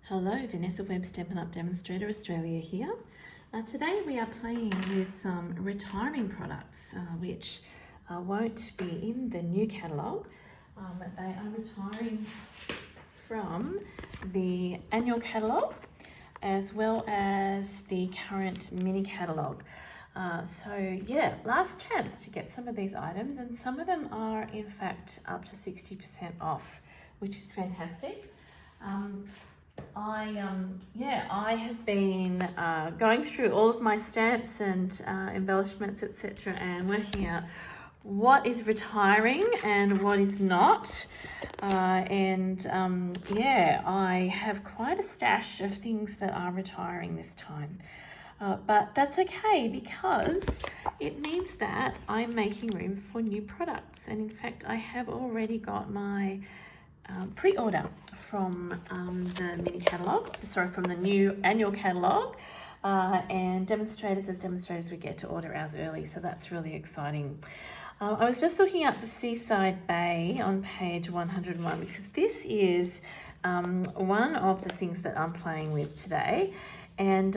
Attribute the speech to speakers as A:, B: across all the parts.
A: Hello, Vanessa Webb Stampin Up Demonstrator Australia here. Today we are playing with some retiring products which won't be in the new catalogue. They are retiring from the annual catalogue as well as the current mini catalogue. So yeah, last chance to get some of these items, and some of them are in fact up to 60% off, which is fantastic. I have been going through all of my stamps and embellishments, etc., and working out what is retiring and what is not. I have quite a stash of things that are retiring this time. But that's okay, because it means that I'm making room for new products. And in fact, I have already got my pre-order from from the new annual catalogue, and demonstrators we get to order ours early, so that's really exciting. I was just looking at the Seaside Bay on page 101 because this is one of the things that I'm playing with today, and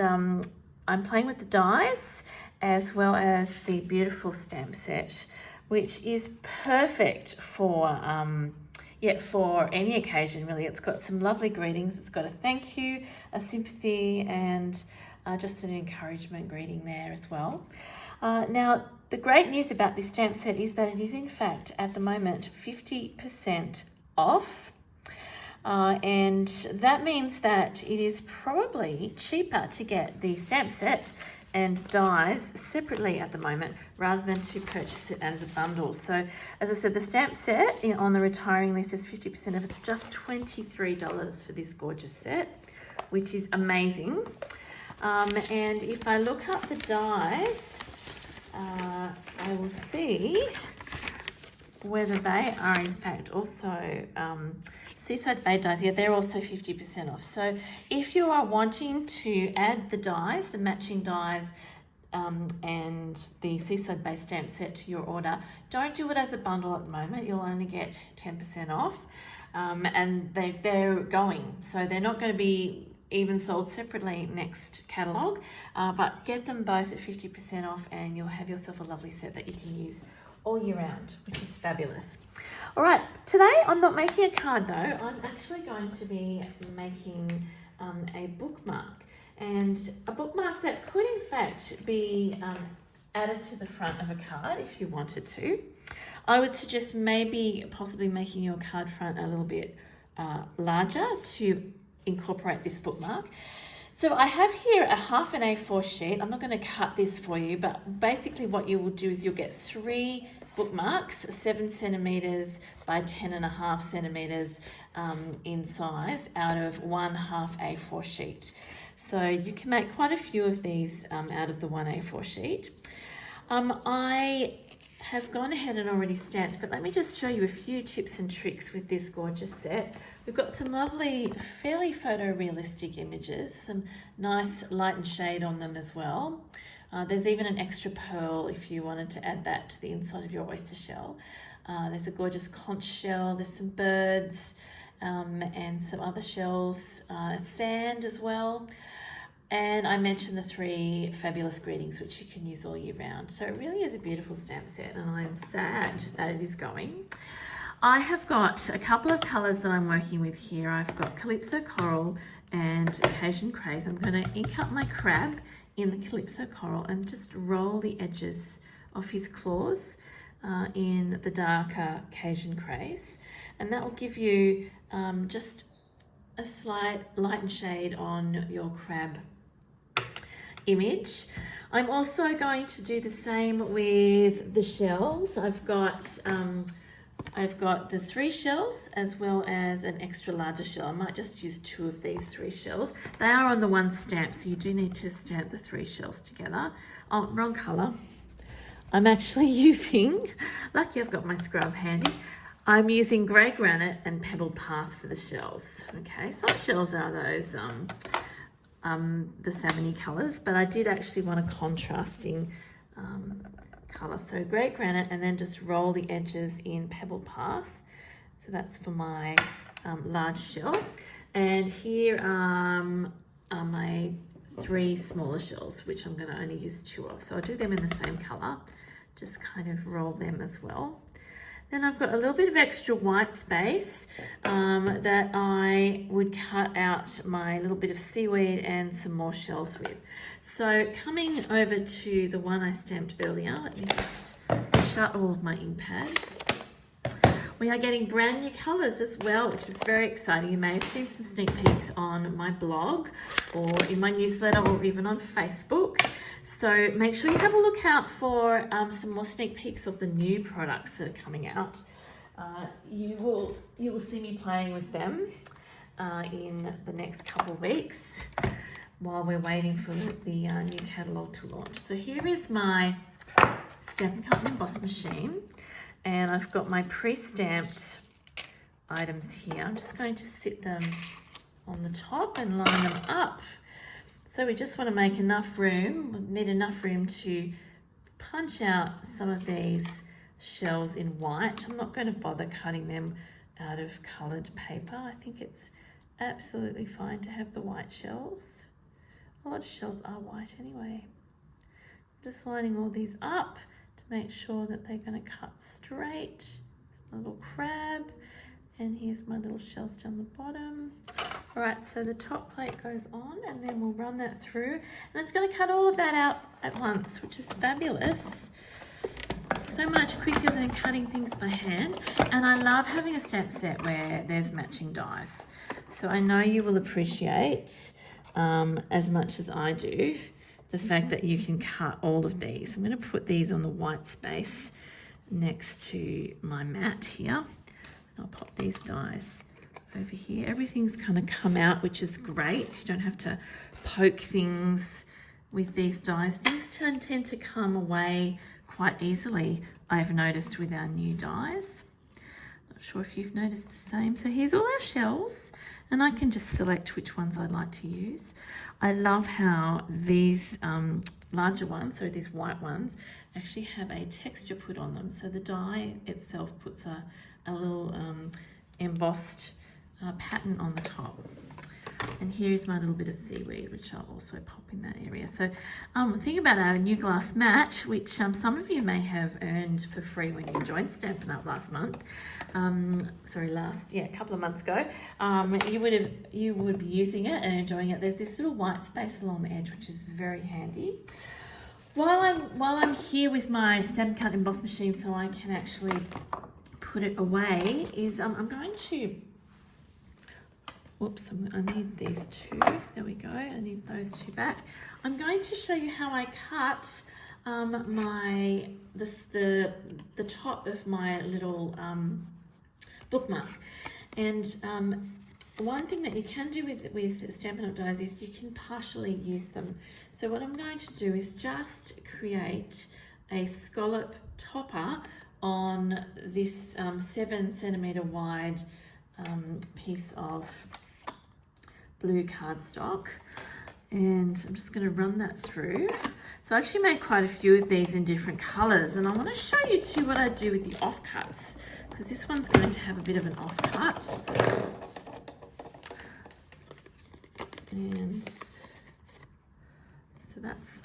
A: I'm playing with the dies as well as the beautiful stamp set, which is perfect for any occasion, really. It's got some lovely greetings. It's got a thank you, a sympathy, and just an encouragement greeting there as well. Now, the great news about this stamp set is that it is in fact at the moment 50% off. And that means that it is probably cheaper to get the stamp set and dies separately at the moment rather than to purchase it as a bundle. So as I said, the stamp set on the retiring list is 50% off. It's just $23 for this gorgeous set, which is amazing. And if I look up the dies, I will see whether they are in fact also Seaside Bay dies. Yeah, they're also 50% off. So if you are wanting to add the dies, the matching dies, and the Seaside Bay stamp set to your order, don't do it as a bundle at the moment. You'll only get 10% off, and they're going. So they're not going to be even sold separately next catalogue, but get them both at 50% off and you'll have yourself a lovely set that you can use all year round, which is fabulous. All right, today I'm not making a card though. I'm actually going to be making a bookmark, and a bookmark that could in fact be added to the front of a card if you wanted to. I would suggest possibly making your card front a little bit larger to incorporate this bookmark. So I have here a half an A4 sheet. I'm not going to cut this for you, but basically what you will do is you'll get 3 bookmarks, 7 centimeters by 10.5 centimeters in size, out of one half A4 sheet. So you can make quite a few of these out of the one A4 sheet. I have gone ahead and already stamped, but let me just show you a few tips and tricks with this gorgeous set. We've got some lovely, fairly photorealistic images, some nice light and shade on them as well. There's even an extra pearl if you wanted to add that to the inside of your oyster shell. There's a gorgeous conch shell, there's some birds and some other shells, sand as well. And I mentioned the 3 fabulous greetings, which you can use all year round. So it really is a beautiful stamp set, and I'm sad that it is going. I have got a couple of colours that I'm working with here. I've got Calypso Coral and Cajun Craze. I'm going to ink up my crab in the Calypso Coral and just roll the edges of his claws in the darker Cajun Craze. And that will give you just a slight light and shade on your crab image. I'm also going to do the same with the shells. I've got the 3 shells as well as an extra larger shell. I might just use 2 of these 3 shells. They are on the one stamp, so you do need to stamp the 3 shells together. Oh, wrong colour. I'm actually using, lucky I've got my scrub handy, I'm using grey granite and pebbled path for the shells. Okay, some shells are those the salmony colours, but I did actually want a contrasting colour. So grey granite, and then just roll the edges in pebbled path. So that's for my large shell. And here are my 3 smaller shells, which I'm going to only use 2 of. So I'll do them in the same colour, just kind of roll them as well. Then I've got a little bit of extra white space that I would cut out my little bit of seaweed and some more shells with. So coming over to the one I stamped earlier, let me just shut all of my ink pads. We are getting brand new colours as well, which is very exciting. You may have seen some sneak peeks on my blog or in my newsletter or even on Facebook. So make sure you have a look out for some more sneak peeks of the new products that are coming out. You will see me playing with them in the next couple of weeks while we're waiting for the new catalogue to launch. So here is my Stampin' Company emboss machine. And I've got my pre-stamped items here. I'm just going to sit them on the top and line them up. So we just want to make enough room, we need enough room to punch out some of these shells in white. I'm not going to bother cutting them out of coloured paper. I think it's absolutely fine to have the white shells. A lot of shells are white anyway. I'm just lining all these up to make sure that they're going to cut straight. There's my little crab, and here's my little shells down the bottom. All right, so the top plate goes on, and then we'll run that through, and it's going to cut all of that out at once, which is fabulous. So much quicker than cutting things by hand. And I love having a stamp set where there's matching dies. So I know you will appreciate, as much as I do, the fact that you can cut all of these. I'm going to put these on the white space next to my mat here. And I'll pop these dies over here. Everything's kind of come out, which is great. You don't have to poke things with these dies. Things tend to come away quite easily, I've noticed, with our new dies. Not sure if you've noticed the same. So here's all our shells, and I can just select which ones I'd like to use. I love how these larger ones, so these white ones, actually have a texture put on them. So the die itself puts a little embossed pattern on the top. And here's my little bit of seaweed, which I'll also pop in that area. So think about our new glass mat, which some of you may have earned for free when you joined Stampin' Up last month. A couple of months ago. You would be using it and enjoying it. There's this little white space along the edge, which is very handy. While I'm here with my Stampin' Cut emboss machine, so I can actually put it away, is I'm going to. Whoops, I need these two. There we go. I need those two back. I'm going to show you how I cut the top of my little bookmark. And one thing that you can do with Stampin' Up dies is you can partially use them. So what I'm going to do is just create a scallop topper on this 7 centimetre wide piece of blue cardstock, and I'm just going to run that through. So I actually made quite a few of these in different colours, and I want to show you too what I do with the offcuts, because this one's going to have a bit of an offcut. And so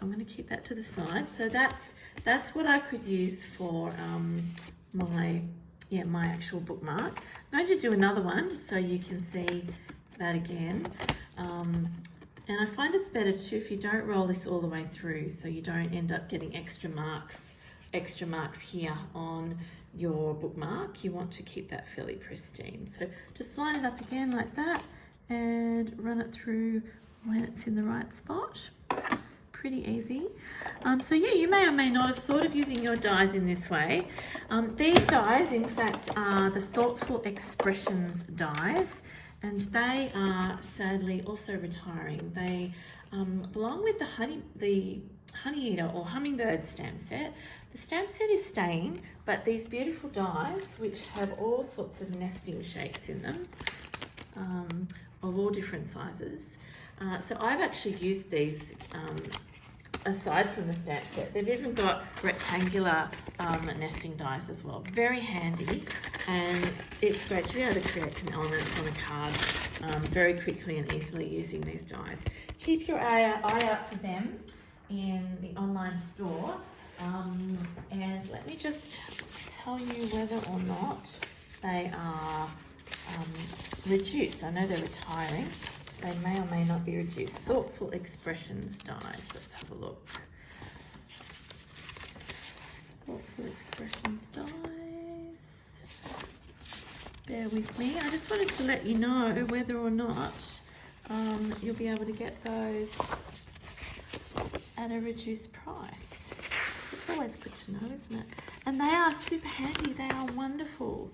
A: I'm going to keep that to the side. So that's what I could use for my actual bookmark. I'm going to do another one just so you can see that again. And I find it's better too if you don't roll this all the way through, so you don't end up getting extra marks here on your bookmark. You want to keep that fairly pristine. So just line it up again like that and run it through when it's in the right spot. Pretty easy. So yeah, you may or may not have thought of using your dies in this way. These dies, in fact, are the Thoughtful Expressions dies, and they are sadly also retiring. They belong with the Honey Eater or Hummingbird stamp set. The stamp set is staying, but these beautiful dies, which have all sorts of nesting shapes in them, of all different sizes. So I've actually used these aside from the stamp set, they've even got rectangular nesting dies as well. Very handy, and it's great to be able to create some elements on a card very quickly and easily using these dies. Keep your eye out for them in the online store, and let me just tell you whether or not they are reduced. I know they're retiring. They may or may not be reduced. Thoughtful Expressions dies. Let's have a look. Thoughtful Expressions dies. Bear with me. I just wanted to let you know whether or not you'll be able to get those at a reduced price. It's always good to know, isn't it? And they are super handy. They are wonderful.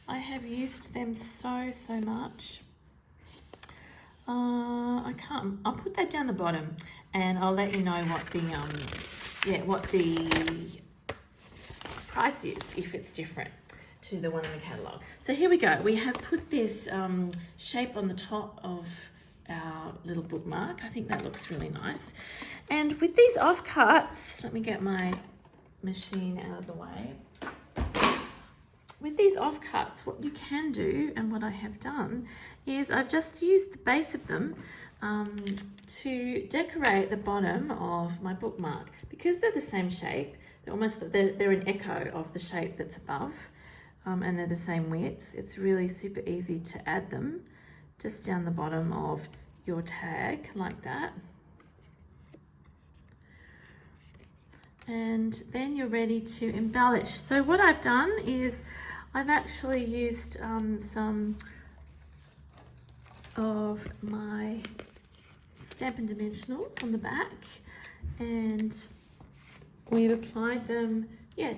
A: I have used them so much. I'll put that down the bottom, and I'll let you know what the price is if it's different to the one in the catalogue. So here we go. We have put this shape on the top of our little bookmark. I think that looks really nice. And with these offcuts, let me get my machine out of the way. With these offcuts, what you can do, and what I have done, is I've just used the base of them to decorate the bottom of my bookmark. Because they're the same shape, they're an echo of the shape that's above, and they're the same width. It's really super easy to add them just down the bottom of your tag like that. And then you're ready to embellish. So what I've done is I've actually used some of my Stampin' Dimensionals on the back, and we've applied them,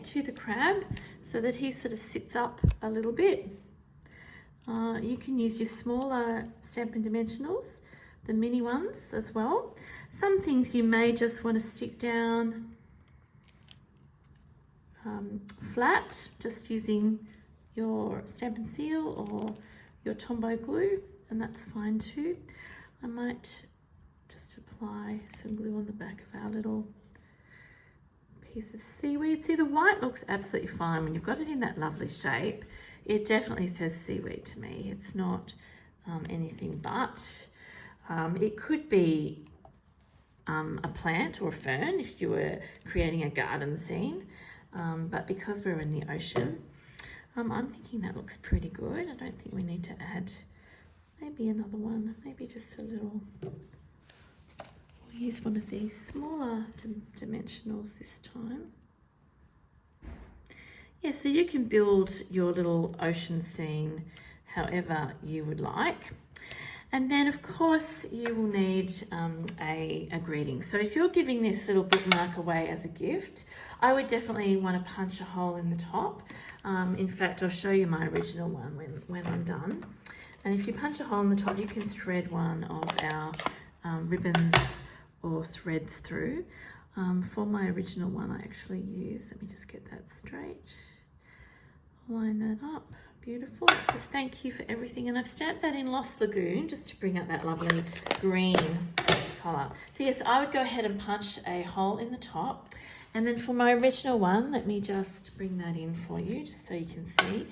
A: to the crab so that he sort of sits up a little bit. You can use your smaller Stampin' Dimensionals, the mini ones as well. Some things you may just want to stick down flat, just using your Stampin' Seal or your Tombow glue, and that's fine too. I might just apply some glue on the back of our little piece of seaweed. See, the white looks absolutely fine when you've got it in that lovely shape. It definitely says seaweed to me. It's not anything but. It could be a plant or a fern if you were creating a garden scene, but because we're in the ocean, I'm thinking that looks pretty good. I don't think we need to add maybe another one, maybe just a little. We'll use one of these smaller dimensionals this time. Yeah, so you can build your little ocean scene however you would like. And then of course you will need a greeting. So if you're giving this little bookmark away as a gift, I would definitely want to punch a hole in the top. In fact, I'll show you my original one when I'm done. And if you punch a hole in the top, you can thread one of our ribbons or threads through. For my original one, I actually use, let me just get that straight. Line that up. Beautiful. It says thank you for everything, and I've stamped that in Lost Lagoon just to bring out that lovely green colour. So yes, I would go ahead and punch a hole in the top, and then for my original one, let me just bring that in for you just so you can see.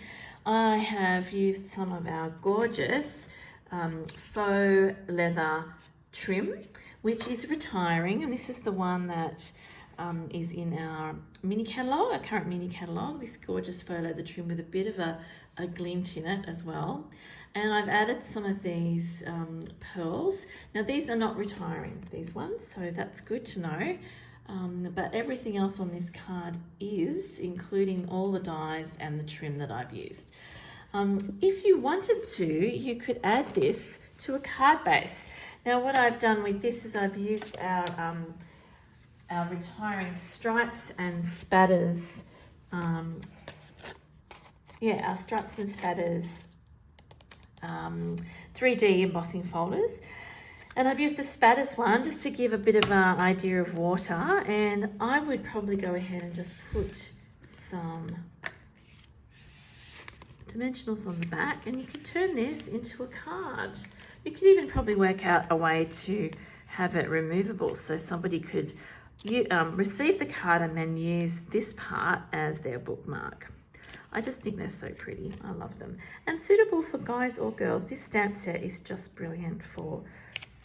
A: I have used some of our gorgeous faux leather trim, which is retiring, and this is the one that is in our mini catalogue, our current mini catalogue, this gorgeous faux leather trim with a bit of a glint in it as well. And I've added some of these pearls. Now these are not retiring, these ones, so that's good to know. But everything else on this card is, including all the dies and the trim that I've used. If you wanted to, you could add this to a card base. Now what I've done with this is I've used our retiring stripes and spatters, our stripes and spatters 3D embossing folders. And I've used the spatters one just to give a bit of an idea of water, and I would probably go ahead and just put some dimensionals on the back, and you could turn this into a card. You could even probably work out a way to have it removable, so somebody could you receive the card and then use this part as their bookmark. I just think they're so pretty. I love them. And suitable for guys or girls. This stamp set is just brilliant for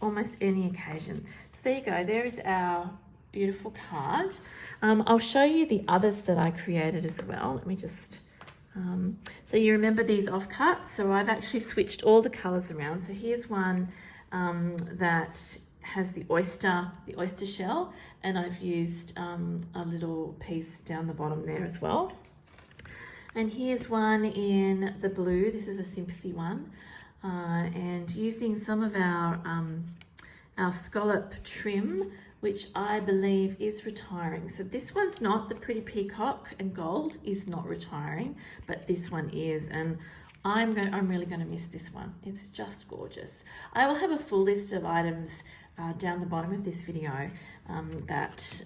A: almost any occasion. So there you go. There is our beautiful card. I'll show you the others that I created as well. Let me just... so you remember these offcuts? So I've actually switched all the colours around. So here's one that has the oyster shell, and I've used a little piece down the bottom there as well. And here's one in the blue. This is a sympathy one, and using some of our scallop trim, which I believe is retiring. So this one's not, the pretty peacock and gold is not retiring, but this one is, and I'm really going to miss this one. It's just gorgeous. I will have a full list of items down the bottom of this video that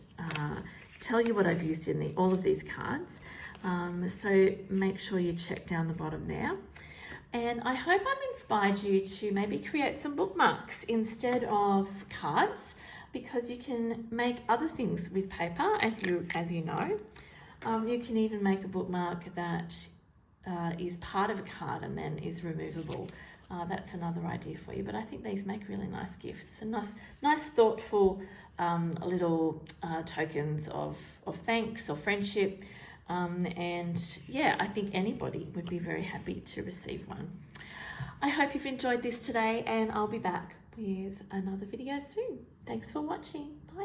A: tell you what I've used in all of these cards. So make sure you check down the bottom there. And I hope I've inspired you to maybe create some bookmarks instead of cards, because you can make other things with paper, as you know. You can even make a bookmark that is part of a card and then is removable. That's another idea for you. But I think these make really nice gifts and nice thoughtful little tokens of thanks or friendship. And yeah, I think anybody would be very happy to receive one. I hope you've enjoyed this today, and I'll be back with another video soon. Thanks for watching. Bye.